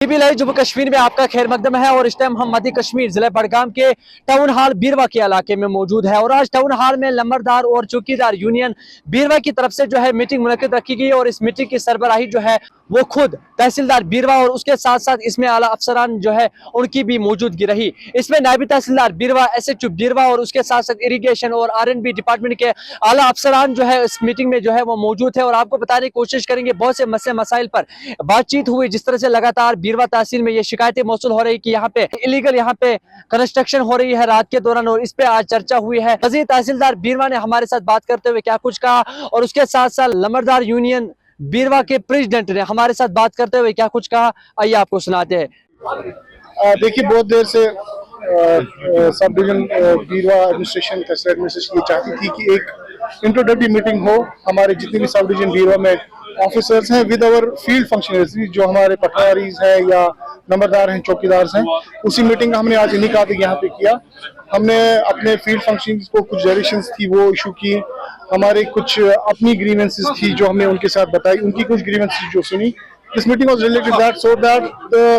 TV live Jammu Kashmir में आपका खैर मकदम है और इस टाइम हम मध्य कश्मीर जिला बडगाम के टाउन हॉल बीरवा के इलाके में मौजूद है और आज टाउन हॉल में लंबरदार और चौकीदार यूनियन बीरवा की तरफ से जो है मीटिंग मुनक्किद रखी गई और इस मीटिंग की सरबराही जो है वो खुद तहसीलदार बीरवा और उसके साथ साथ इसमें आला अफसरान जो है उनकी भी मौजूदगी रही। इसमें नायब तहसीलदार बीरवा, SHO बीरवा और उसके साथ साथ इरिगेशन और R&B डिपार्टमेंट के आला अफसरान जो है इस मीटिंग में जो है वो मौजूद है और आपको बताने की कोशिश करेंगे बहुत से मसले मसाइल पर बातचीत हुई। जिस तरह से लगातार बीरवा तहसील में ये शिकायतें मौसूल हो रही कि यहाँ पे इलीगल यहाँ पे कंस्ट्रक्शन हो रही है रात के दौरान और इस पे आज चर्चा हुई है। मजीद तहसीलदार बीरवा ने हमारे साथ बात करते हुए क्या कुछ कहा और उसके साथ साथ लंबरदार यूनियन बीरवा के प्रेसिडेंट ने हमारे साथ बात करते हुए क्या कुछ कहा, आइए आपको सुनाते हैं। देखिए, बहुत देर से सब डिवीजन बीरवा एडमिनिस्ट्रेशन तहसील एडमिनिस्ट्रेशन ये चाहती थी कि एक इंट्रोडक्टरी मीटिंग हो हमारे जितने भी सब डिवीजन बीरवा में ऑफिसर्स हैं विद आवर फील्ड फंक्शनरीज, जो हमारे पटवारीज हैं या नंबरदार हैं, चौकीदार हैं। उसी मीटिंग का हमने आज इन्हीं का यहाँ पे किया। हमने अपने फील्ड फंक्शंस को कुछ डायरेक्शंस थी वो इशू की, हमारे कुछ अपनी ग्रीवेंसेस थी जो हमने उनके साथ बताई, उनकी कुछ ग्रीवेंसेस जो सुनी। This meeting was related that so that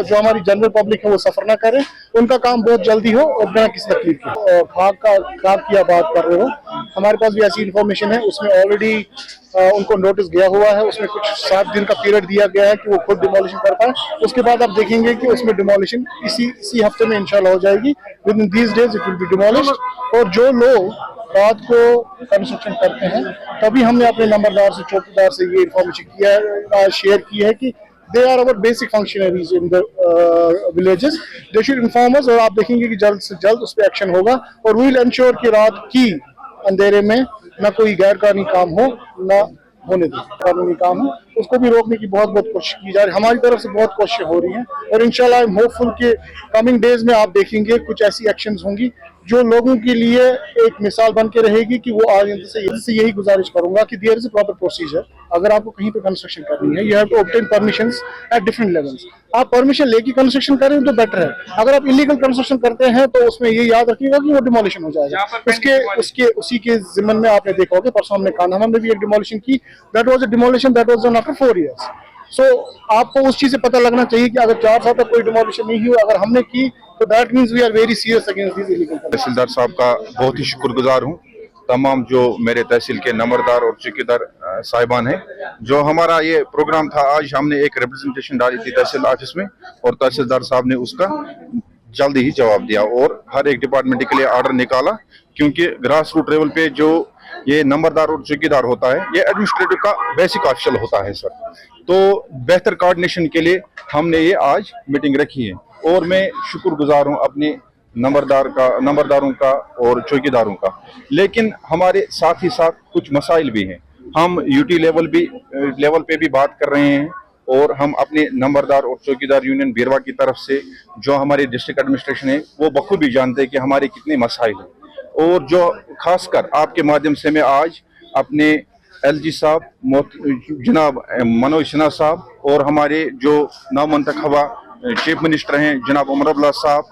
जो हमारी जनरल पब्लिक है वो सफर ना करे, उनका काम बहुत जल्दी हो और बिना किसी तकलीफ के। खाक की आप बात कर रहे हो, हमारे पास भी ऐसी इन्फॉर्मेशन है, उसमें ऑलरेडी उनको नोटिस गया हुआ है। उसमें कुछ 7 दिन का पीरियड दिया गया है कि वो खुद डिमोलिशन कर पाए। उसके बाद आप देखेंगे कि उसमें डिमोलिशन इसी हफ्ते में इंशाल्लाह हो जाएगी। With in these days it will be demolished. और जो लोग रात को कंस्ट्रक्शन करते हैं, तभी हमने अपने नंबरदार से, चौकीदार से ये इन्फॉर्मेशन शेयर की है कि they are our basic functionaries in the villages, they should inform us. और आप देखेंगे कि जल्द से जल्द उस पर एक्शन होगा और वी विल एंश्योर कि रात की अंधेरे में न कोई गैर कानूनी काम हो, न होने दे कानूनी काम हो, उसको भी रोकने की बहुत कोशिश की जा रही है। हमारी तरफ से बहुत कोशिशें हो रही हैं और इंशाल्लाह आई एम होपफुल कि कमिंग डेज में आप देखेंगे कुछ ऐसी एक्शंस होंगी जो लोगों के लिए एक मिसाल बन के रहेगी कि वो आज से यही गुजारिश करूंगा कि there is a proper procedure. अगर आपको कहीं पे कंस्ट्रक्शन करनी है, you have to obtain permissions at different levels. आप परमिशन लेके कंस्ट्रक्शन करें तो बेटर है। अगर आप इलीगल कंस्ट्रक्शन करते हैं तो उसमें ये याद रखिएगा कि वो डिमोलिशन हो जाएगा। उसी के जिम्मन में आपने देखा होगा, परसों हमने कान्हा में भी एक डिमोलिशन की, that was a demolition that was done after 4 years। सो आपको उस चीज से पता लगना चाहिए कि अगर 4 साल तक कोई डिमोलिशन नहीं हुआ, अगर हमने की तो that means we are very serious against this illegal. Tehsildar साहब का बहुत ही शुक्रगुजार हूँ। तमाम जो मेरे तहसील के नंबरदार और चौकीदार साहिबान हैं, जो हमारा ये प्रोग्राम था, आज हमने एक रिप्रेजेंटेशन डाली थी तहसील ऑफिस में और तहसीलदार साहब ने उसका जल्दी ही जवाब दिया और हर एक डिपार्टमेंट के लिए ऑर्डर निकाला, क्योंकि ग्रास रूट लेवल पे जो ये नंबरदार और चौकीदार होता है, ये एडमिनिस्ट्रेटिव का बेसिक ऑफिशियल होता है सर। तो बेहतर कोऑर्डिनेशन के लिए हमने ये आज मीटिंग रखी है और मैं शुक्रगुजार हूँ अपने नंबरदारों का और चौकीदारों का। लेकिन हमारे साथ ही साथ कुछ मसाइल भी हैं। हम यूटी लेवल पे भी बात कर रहे हैं और हम अपने नंबरदार और चौकीदार यूनियन बीरवा की तरफ से जो हमारे डिस्ट्रिक्ट एडमिनिस्ट्रेशन है वो बखूबी जानते हैं कि हमारे कितने मसाइल हैं। और जो खासकर आपके माध्यम से मैं आज अपने LG साहब, जनाब मनोज सिन्हा साहब और हमारे जो नामंतखबा चीफ मिनिस्टर हैं जनाब उमर अब्दुल्ला साहब,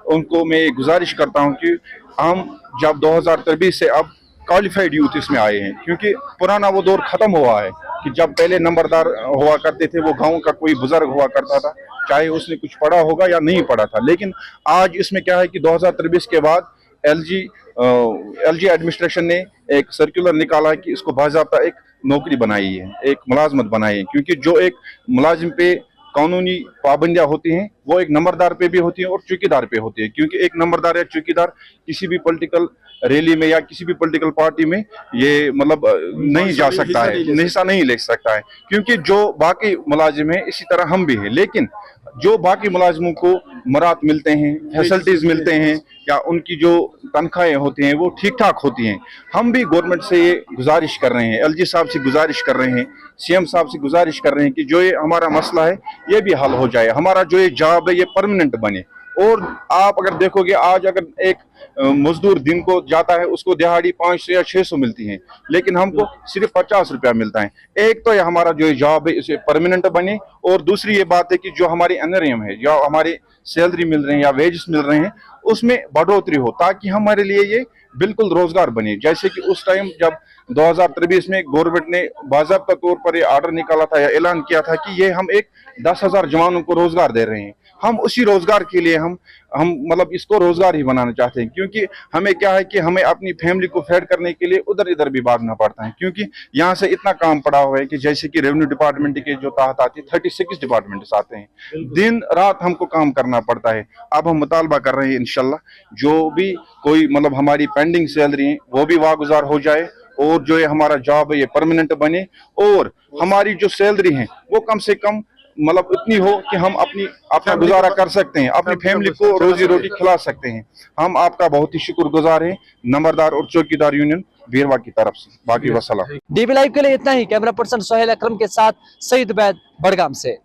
उनको मैं गुजारिश करता हूं कि हम जब 2023 से अब क्वालिफाइड यूथ इसमें आए हैं, क्योंकि पुराना वो दौर खत्म हुआ है कि जब पहले नंबरदार हुआ करते थे वो गांव का कोई बुजुर्ग हुआ करता था, चाहे उसने कुछ पढ़ा होगा या नहीं पढ़ा था। लेकिन आज इसमें क्या है कि 2023 के बाद LG एडमिनिस्ट्रेशन ने एक सर्कुलर निकाला कि इसको बाज़ाब्ता एक नौकरी बनाई है, एक मुलाजमत बनाई है, क्योंकि जो एक मुलाजिम पे कानूनी पाबंदियां होती हैं वो एक नंबरदार पे भी होती हैं और चौकीदार पे होती है। क्योंकि एक नंबरदार या चौकीदार किसी भी पॉलिटिकल रैली में या किसी भी पॉलिटिकल पार्टी में ये मतलब नहीं जा सकता है, हिस्सा नहीं ले सकता है, क्योंकि जो बाकी मुलाजिम हैं इसी तरह हम भी हैं। लेकिन जो बाकी मुलाजिमों को मरात मिलते हैं, फैसिलिटीज मिलते हैं या उनकी जो तनख्वाहें होती हैं वो ठीक ठाक होती हैं। हम भी गवर्नमेंट से ये गुजारिश कर रहे हैं, LG साहब से गुजारिश कर रहे हैं, CM साहब से गुजारिश कर रहे हैं कि जो ये हमारा मसला है ये भी हल हो जाए, हमारा जो ये जॉब है ये परमानेंट बने। और आप अगर देखोगे आज अगर एक मजदूर दिन को जाता है उसको दिहाड़ी 500 या 600 मिलती है, लेकिन हमको सिर्फ 50 रुपया मिलता है। एक तो ये हमारा जो जॉब है इसे परमानेंट बने, और दूसरी ये बात है कि जो हमारे NRM है, जो हमारे सैलरी मिल रहे हैं या वेजेस मिल रहे हैं, उसमें बढ़ोतरी हो, ताकि हमारे लिए ये बिल्कुल रोजगार बने। जैसे कि उस टाइम जब 2023 में गवर्नमेंट ने बाज़ाब्ता तौर पर ये आर्डर निकाला था या ऐलान किया था कि ये हम एक 10,000 जवानों को रोजगार दे रहे हैं, हम उसी रोजगार के लिए हम मतलब इसको रोजगार ही बनाना चाहते हैं, क्योंकि हमें क्या है कि हमें अपनी फैमिली को फेड करने के लिए उधर इधर भी भागना पड़ता है, क्योंकि यहाँ से इतना काम पड़ा हुआ है कि जैसे कि रेवेन्यू डिपार्टमेंट के जो तहत आती है 36 डिपार्टमेंट्स आते हैं, दिन रात हमको काम करना पड़ता है। अब हम मुतालबा कर रहे हैं इंशाल्लाह जो भी कोई मतलब हमारी पेंडिंग सैलरी है वो भी वागुजार हो जाए, और जो ये हमारा जॉब है ये परमानेंट बने, और हमारी जो सैलरी है वो कम से कम मतलब इतनी हो कि हम अपना गुजारा कर सकते हैं, अपनी फैमिली को रोजी रोटी खिला सकते हैं। हम आपका बहुत ही शुक्रगुजार हैं नंबरदार और चौकीदार यूनियन बीरवा की तरफ से। बाकी वसलाम। डीबी लाइव के लिए इतना ही। कैमरा पर्सन सोहेल अकरम के साथ सईद बैद बड़गाम से।